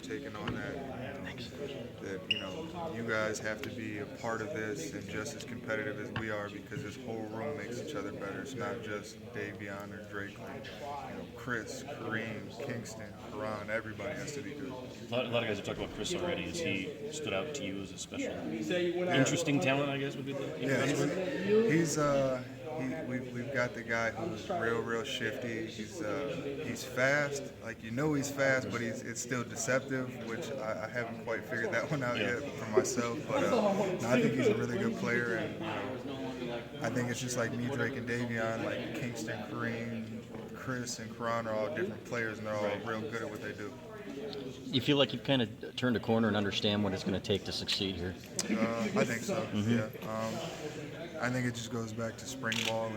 taking on that. That you guys have to be a part of this and just as competitive as we are because this whole room makes each other better. It's not just Davion or Drake. Chris, Kareem, Kingston, Karan, everybody has to be good. A lot of guys have talked about Chris already. Has he stood out to you as a special, Yeah. interesting talent? I guess would be the Yeah, best word. we've got the guy who's real shifty. He's fast, like he's fast, but it's still deceptive, which I haven't quite figured that one out yet for myself. But no, I think he's a really good player, and I think it's just like me, Drake, and Davion, like Kingston, Kareem, Chris, and Karan are all different players, and they're all real good at what they do. You feel like you've kind of turned a corner and understand what it's going to take to succeed here? I think so. Yeah. I think it just goes back to spring ball,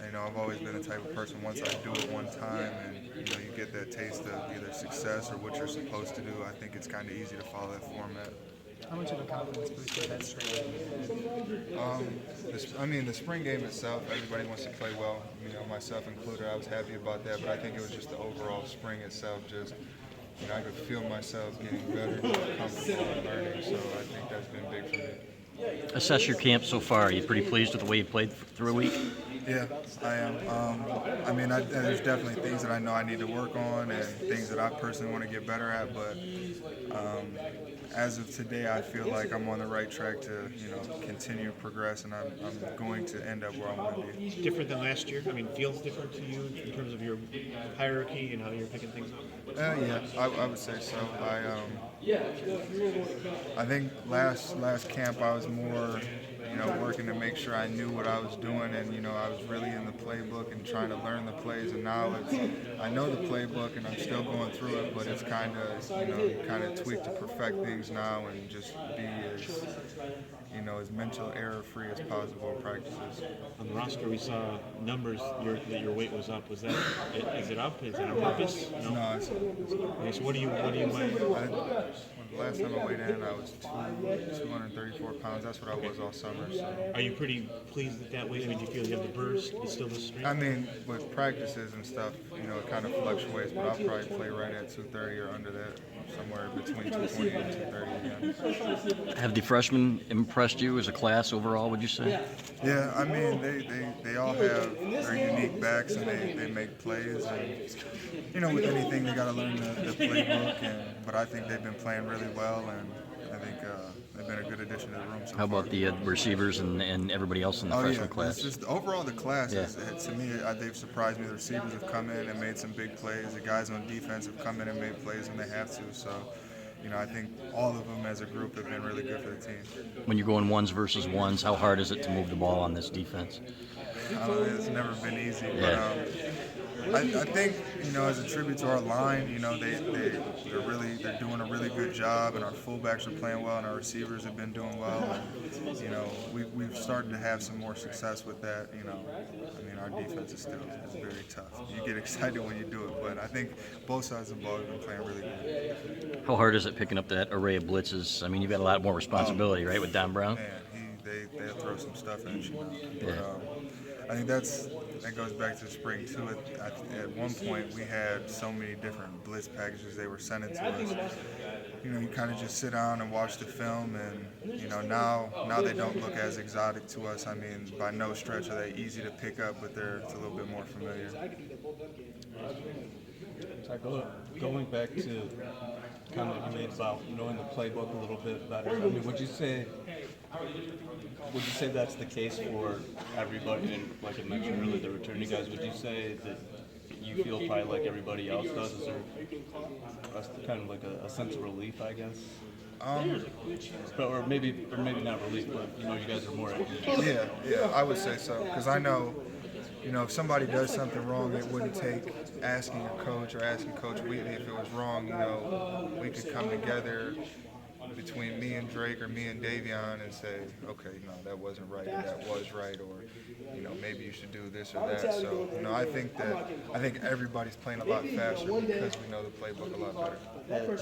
and I've always been the type of person. Once I do it one time, and you get that taste of either success or what you're supposed to do, I think it's kind of easy to follow that format. How much of a confidence boost did that spring The spring game itself, everybody wants to play well. Myself included, I was happy about that, but I think it was just the overall spring itself. Just I could feel myself getting better, more comfortable, and learning. So I think that's been big for me. Assess your camp so far. Are you pretty pleased with the way you played through a week? Yeah, I am. There's definitely things that I know I need to work on and things that I personally want to get better at. But as of today, I feel like I'm on the right track to, continue to progress, and I'm going to end up where I want to be. Different than last year? Feels different to you in terms of your hierarchy and how you're picking things up? Yeah, I would say so. I think last camp I was more, working to make sure I knew what I was doing, and I was really in the playbook and trying to learn the plays. And now I know the playbook, and I'm still going through it, but it's kind of tweaked to perfect things now and just be as mental error free as possible in practices. On the roster, we saw numbers that your weight was up. Is it up? Is it on purpose? No, it's Okay, so what do you weigh? the last time I weighed in, I was 234 pounds. That's what I was all summer. So. Are you pretty pleased with that weight? Do you feel you have the burst? It's still the strength? With practices and stuff, it kind of fluctuates, but I'll probably play right at 230 or under that, somewhere between 220 and 230 again. Have the freshmen impressed you as a class overall, would you say? Yeah, they all have their unique backs, and they make plays. And, with anything, they got to learn the playbook. But I think they've been playing really well, and I think they've been a good addition to the room so How far. about the receivers and everybody else in the freshman class? It's just overall the class. To me, they've surprised me. The receivers have come in and made some big plays. The guys on defense have come in and made plays when they have to. So, I think all of them as a group have been really good for the team. When you're going ones versus ones, how hard is it to move the ball on this defense? It's never been easy, Yeah. but I think as a tribute to our line, they're doing a really good job, and our fullbacks are playing well, and our receivers have been doing well, and we've started to have some more success with that. Our defense is very tough. You get excited when you do it, but I think both sides of the ball have been playing really good. How hard is it picking up that array of blitzes? You've got a lot more responsibility, right, with Don Brown? Man, they throw some stuff at you. Yeah. But, I think that goes back to the spring too. At one point, we had so many different blitz packages they were sending to us. You kind of just sit down and watch the film, and now they don't look as exotic to us. By no stretch are they easy to pick up, but it's a little bit more familiar. Going back to comment you made about knowing the playbook a little bit better, would you say that's the case for everybody? And like I mentioned earlier, the returning guys, would you say that you feel probably like everybody else does? Is there kind of like a sense of relief, I guess? Or maybe not relief, but you guys are more at ease. Yeah, I would say so, because I know, if somebody does something wrong, it wouldn't take asking your coach or asking Coach Wheatley if it was wrong. We could come together between me and Drake or me and Davion and say, okay, no, that wasn't right, or that was right, or maybe you should do this or that. So I think everybody's playing a lot faster because we know the playbook a lot better.